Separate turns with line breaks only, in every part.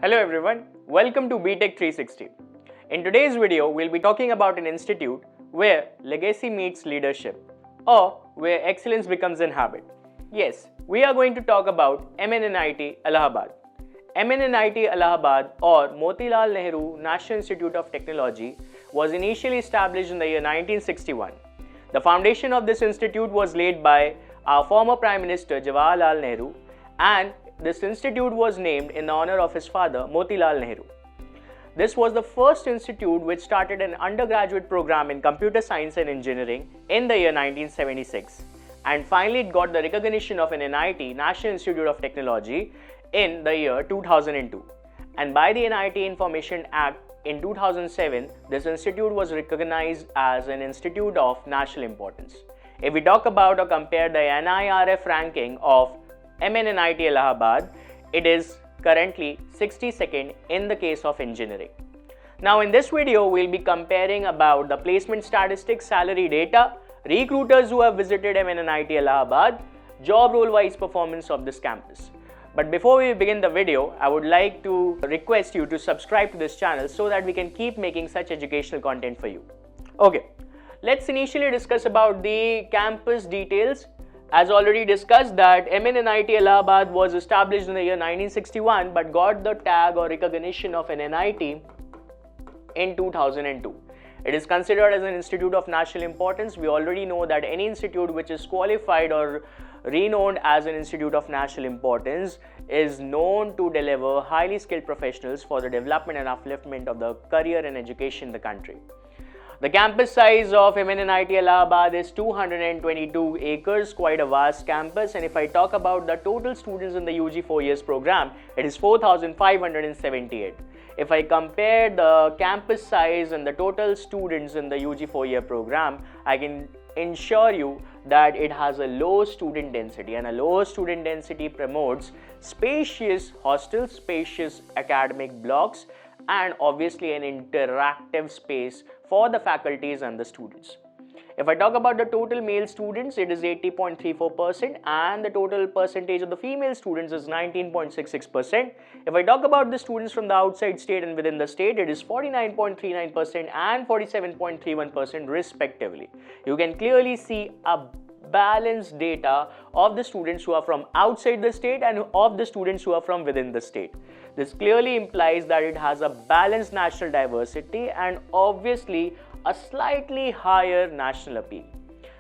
Hello everyone, welcome to BTech 360. In today's video, we'll be talking about an institute where legacy meets leadership or where excellence becomes an habit. Yes, we are going to talk about MNNIT Allahabad. MNNIT Allahabad or Motilal Nehru National Institute of Technology was initially established in the year 1961. The foundation of this institute was laid by our former Prime Minister Jawaharlal Nehru, and this institute was named in honor of his father, Motilal Nehru. This was the first institute which started an undergraduate program in computer science and engineering in the year 1976. And finally, it got the recognition of an NIT, National Institute of Technology, in the year 2002. And by the NIT Information Act in 2007, this institute was recognized as an institute of national importance. If we talk about or compare the NIRF ranking of MNNIT Allahabad, it is currently 62nd in the case of engineering. Now in this video, we'll be comparing about the placement statistics, salary data, recruiters who have visited MNNIT Allahabad, job role-wise performance of this campus. But before we begin the video, I would like to request you to subscribe to this channel so that we can keep making such educational content for you. Okay, let's initially discuss about the campus details. As already discussed, that MNNIT Allahabad was established in the year 1961 but got the tag or recognition of an NIT in 2002. It is considered as an institute of national importance. We already know that any institute which is qualified or renowned as an institute of national importance is known to deliver highly skilled professionals for the development and upliftment of the career and education in the country. The campus size of MNNIT Allahabad is 222 acres, quite a vast campus. And if I talk about the total students in the UG 4 years program, it is 4,578. If I compare the campus size and the total students in the UG 4 year program, I can ensure you that it has a low student density, and a low student density promotes spacious hostels, spacious academic blocks, and obviously an interactive space for the faculties and the students. If I talk about the total male students, it is 80.34%, and the total percentage of the female students is 19.66%. If I talk about the students from the outside state and within the state, it is 49.39% and 47.31% respectively. You can clearly see a balanced data of the students who are from outside the state and of the students who are from within the state. This clearly implies that it has a balanced national diversity and obviously a slightly higher national appeal.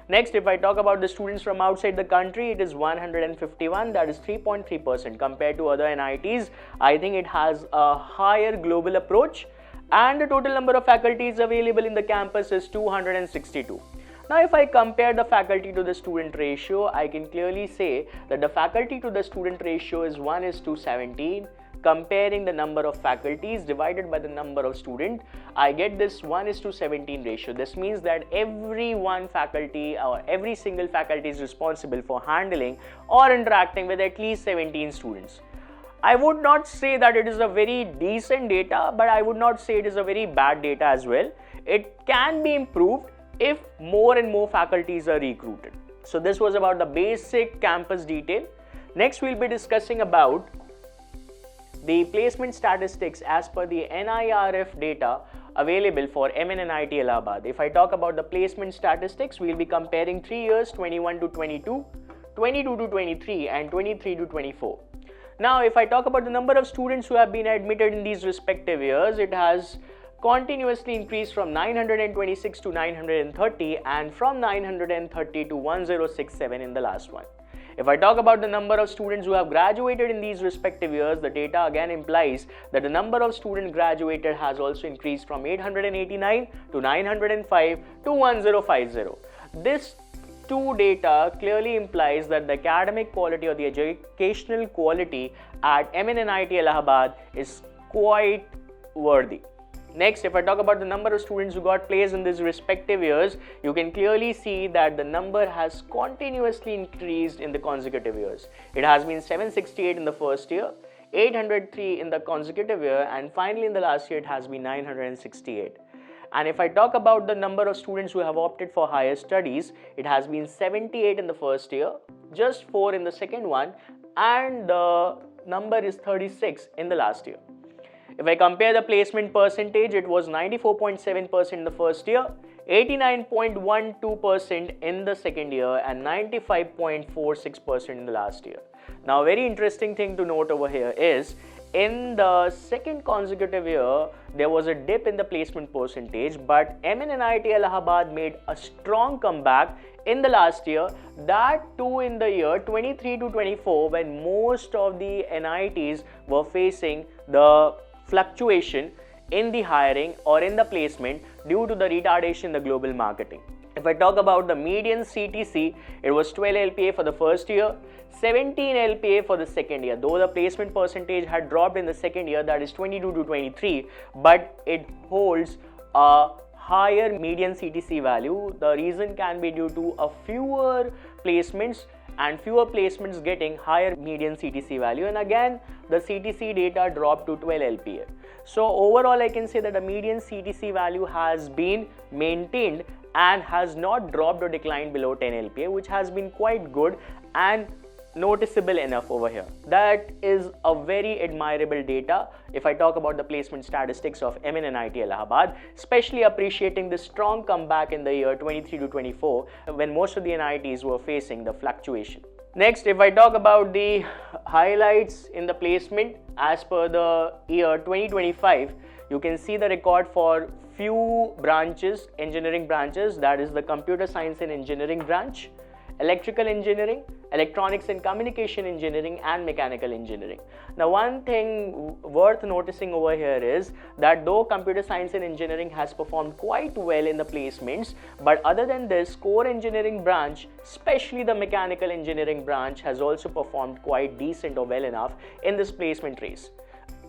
Next, if I talk about the students from outside the country, it is 151, that is 3.3% compared to other NITs. I think it has a higher global approach, and the total number of faculties available in the campus is 262. Now, if I compare the faculty to the student ratio, I can clearly say that the faculty to the student ratio is 1:17. Comparing the number of faculties divided by the number of students, I get this 1:17 ratio. This means that every one faculty or every single faculty is responsible for handling or interacting with at least 17 students. I would not say that it is a very decent data, but I would not say it is a very bad data as well. It can be improved if more and more faculties are recruited. So this was about the basic campus detail. Next, we'll be discussing about the placement statistics as per the NIRF data available for MNNIT Allahabad. If I talk about the placement statistics, we'll be comparing 3 years, 21 to 22, 22 to 23 and 23 to 24. Now, if I talk about the number of students who have been admitted in these respective years, it has continuously increased from 926 to 930 and from 930 to 1067 in the last one. If I talk about the number of students who have graduated in these respective years, the data again implies that the number of students graduated has also increased from 889 to 905 to 1050. This two data clearly implies that the academic quality or the educational quality at MNNIT Allahabad is quite worthy. Next, if I talk about the number of students who got placed in these respective years, you can clearly see that the number has continuously increased in the consecutive years. It has been 768 in the first year, 803 in the consecutive year, and finally in the last year it has been 968. And if I talk about the number of students who have opted for higher studies, it has been 78 in the first year, just 4 in the second one, and the number is 36 in the last year. If I compare the placement percentage, it was 94.7% in the first year, 89.12% in the second year, and 95.46% in the last year. Now, a very interesting thing to note over here is, in the second consecutive year, there was a dip in the placement percentage, but MNNIT Allahabad made a strong comeback in the last year, that too in the year 23 to 24, when most of the NITs were facing the fluctuation in the hiring or in the placement due to the retardation in the global marketing. If I talk about the median CTC, it was 12 LPA for the first year, 17 LPA for the second year. Though the placement percentage had dropped in the second year, that is 22 to 23, but it holds a higher median CTC value. The reason can be due to a fewer placements and fewer placements getting higher median CTC value, and again the CTC data dropped to 12 LPA. So overall I can say that the median CTC value has been maintained and has not dropped or declined below 10 LPA, which has been quite good and noticeable enough over here. That is a very admirable data if I talk about the placement statistics of MNNIT Allahabad, especially appreciating the strong comeback in the year 23 to 24 when most of the NITs were facing the fluctuation. Next, if I talk about the highlights in the placement as per the year 2025, you can see the record for few branches, engineering branches, that is the computer science and engineering branch, electrical engineering, electronics and communication engineering, and mechanical engineering. Now, one thing worth noticing over here is that though computer science and engineering has performed quite well in the placements, but other than this, core engineering branch, especially the mechanical engineering branch, has also performed quite decent or well enough in this placement race.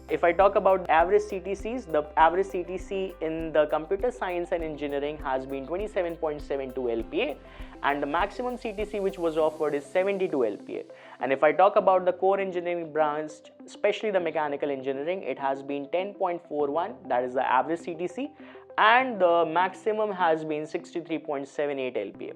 If I talk about average CTCs, the average CTC in the computer science and engineering has been 27.72 LPA, and the maximum CTC which was offered is 72 LPA. And if I talk about the core engineering branch, especially the mechanical engineering, it has been 10.41, that is the average CTC, and the maximum has been 63.78 LPA.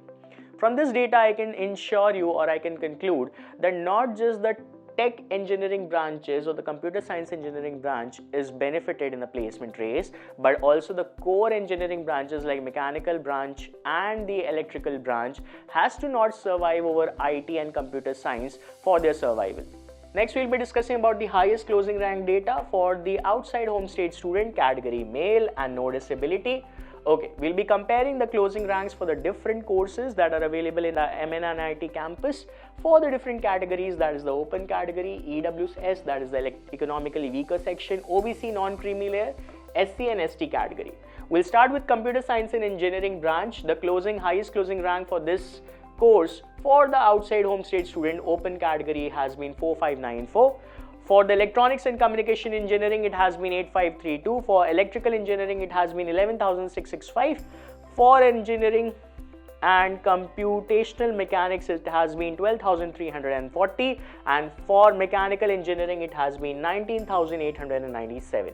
From this data, I can ensure you, or I can conclude that not just the tech engineering branches or the computer science engineering branch is benefited in the placement race, but also the core engineering branches like mechanical branch and the electrical branch has to not survive over IT and computer science for their survival. Next, we'll be discussing about the highest closing rank data for the outside home state student category male and no disability. Okay, we'll be comparing the closing ranks for the different courses that are available in the MNNIT campus for the different categories, that is the open category, EWS, that is the economically weaker section, OBC non-creamy layer, SC and ST category. We'll start with computer science and engineering branch. The highest closing rank for this course for the outside home state student open category has been 4594. For the electronics and communication engineering, it has been 8532. For electrical engineering, it has been 11,665. For engineering and computational mechanics, it has been 12,340. And for mechanical engineering, it has been 19,897.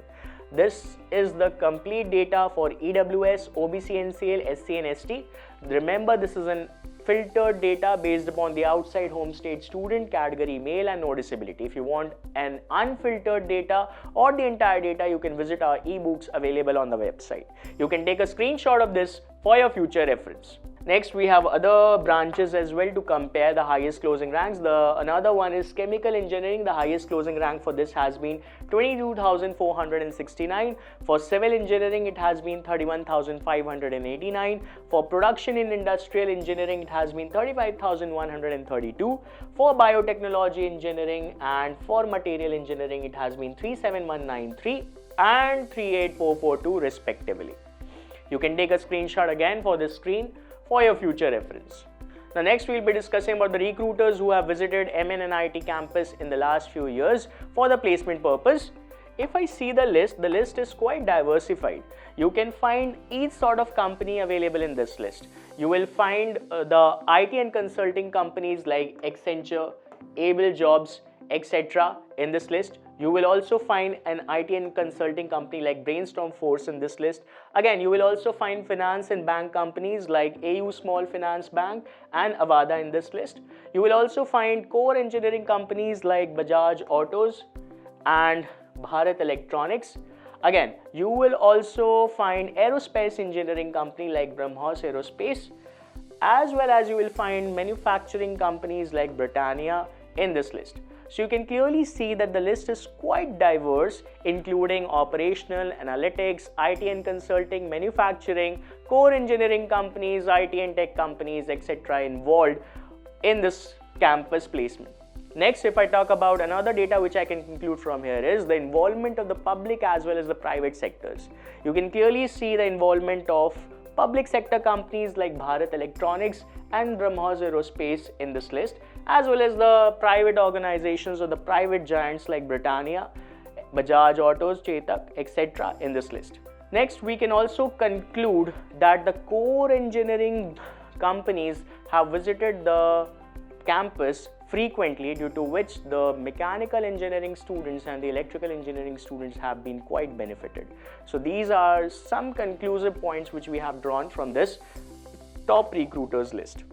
This is the complete data for EWS, OBC NCL, SC and ST. Remember, this is an filtered data based upon the outside home state student category male and no disability. If you want an unfiltered data or the entire data, you can visit our ebooks available on the website. You can take a screenshot of this for your future reference. Next, we have other branches as well to compare the highest closing ranks. Another one is chemical engineering. The highest closing rank for this has been 22,469. For civil engineering, it has been 31,589. For production in industrial engineering, it has been 35,132. For biotechnology engineering and for material engineering, it has been 37193 and 38442 respectively. You can take a screenshot again for this screen for your future reference. Now, next we'll be discussing about the recruiters who have visited MNNIT campus in the last few years for the placement purpose. If I see the list is quite diversified. You can find each sort of company available in this list. You will find the IT and consulting companies like Accenture, Able Jobs, etc. in this list. You will also find an IT and consulting company like Brainstorm Force in this list. Again, you will also find finance and bank companies like AU Small Finance Bank and Avada in this list. You will also find core engineering companies like Bajaj Autos and Bharat Electronics. Again, you will also find aerospace engineering company like Brahmos Aerospace, as well as you will find manufacturing companies like Britannia in this list. So you can clearly see that the list is quite diverse, including operational, analytics, IT and consulting, manufacturing, core engineering companies, IT and tech companies, etc. involved in this campus placement. Next, if I talk about another data which I can conclude from here is the involvement of the public as well as the private sectors. You can clearly see the involvement of public sector companies like Bharat Electronics and Brahmos Aerospace in this list, as well as the private organizations or the private giants like Britannia, Bajaj Autos, Chetak, etc. in this list. Next, we can also conclude that the core engineering companies have visited the campus frequently, due to which the mechanical engineering students and the electrical engineering students have been quite benefited. So these are some conclusive points which we have drawn from this top recruiters list.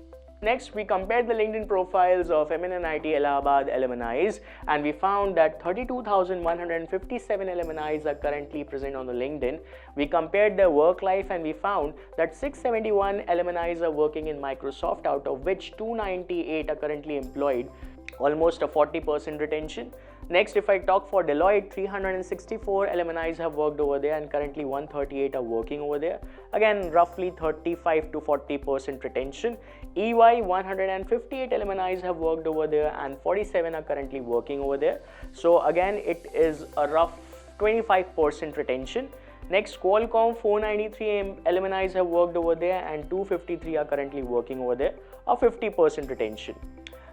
Next, we compared the LinkedIn profiles of MNNIT Allahabad alumni, and we found that 32,157 alumni are currently present on the LinkedIn. We compared their work life and we found that 671 alumni are working in Microsoft, out of which 298 are currently employed, almost a 40% retention. Next, if I talk for Deloitte, 364 alumni have worked over there and currently 138 are working over there. Again, roughly 35 to 40% retention. EY, 158 alumni have worked over there and 47 are currently working over there. So again, it is a rough 25% retention. Next, Qualcomm, 493 alumni have worked over there and 253 are currently working over there, a 50% retention.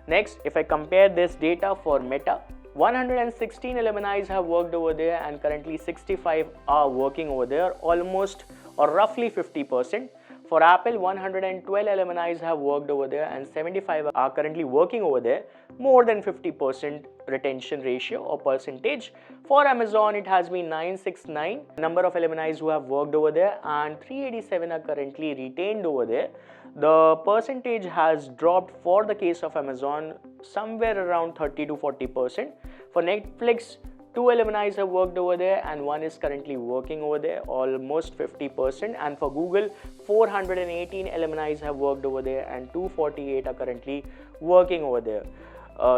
Next, if I compare this data for Meta, 116 alumni have worked over there and currently 65 are working over there, almost or roughly 50%. For Apple, 112 alumni have worked over there and 75 are currently working over there, more than 50% retention ratio or percentage. For Amazon, it has been 969 number of alumni who have worked over there and 387 are currently retained over there. The percentage has dropped for the case of Amazon somewhere around 30 to 40%. For Netflix, 2 alumni have worked over there and 1 is currently working over there, almost 50%. And for Google, 418 alumni have worked over there and 248 are currently working over there.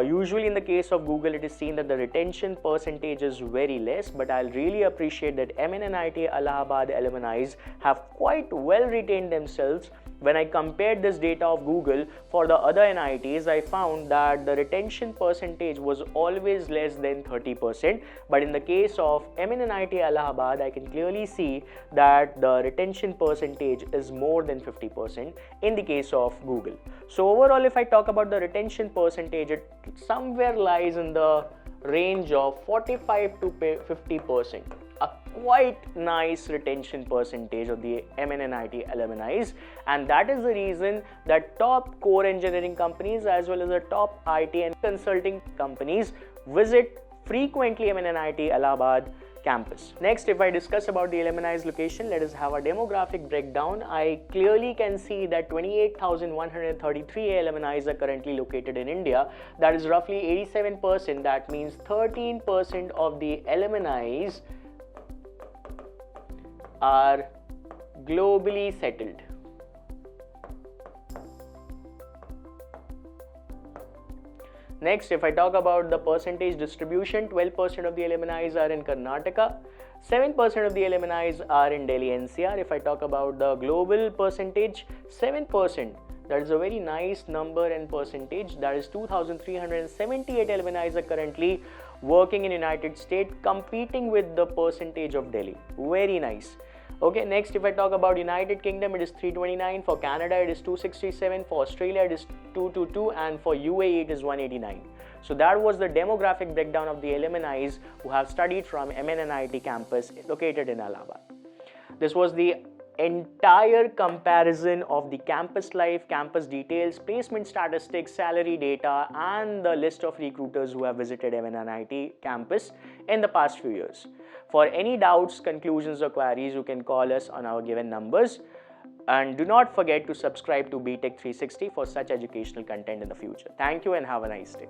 Usually in the case of Google, it is seen that the retention percentage is very less, but I'll really appreciate that MNNIT Allahabad alumni have quite well retained themselves. When I compared this data of Google for the other NITs, I found that the retention percentage was always less than 30%. But in the case of MNNIT Allahabad, I can clearly see that the retention percentage is more than 50% in the case of Google. So overall, if I talk about the retention percentage, it somewhere lies in the range of 45 to 50%. A quite nice retention percentage of the MNNIT alumni, and that is the reason that top core engineering companies as well as the top IT and consulting companies visit frequently MNNIT Allahabad campus. Next, if I discuss about the alumni's location, let us have a demographic breakdown. I clearly can see that 28,133 alumni are currently located in India. That is roughly 87%. That means 13% of the alumni are globally settled. Next, if I talk about the percentage distribution, 12% of the alumni are in Karnataka, 7% of the alumni are in Delhi NCR. If I talk about the global percentage, 7%. That is a very nice number and percentage. That is 2,378 alumni are currently working in United States, competing with the percentage of Delhi. Very nice. Okay, next, if I talk about United Kingdom, it is 329. For Canada, it is 267. For Australia, it is 222. And for UAE, it is 189. So that was the demographic breakdown of the alumni who have studied from MNNIT campus located in Allahabad. This was the entire comparison of the campus life, campus details, placement statistics, salary data, and the list of recruiters who have visited MNNIT campus in the past few years. For any doubts, conclusions, or queries, you can call us on our given numbers. And do not forget to subscribe to BTech 360 for such educational content in the future. Thank you and have a nice day.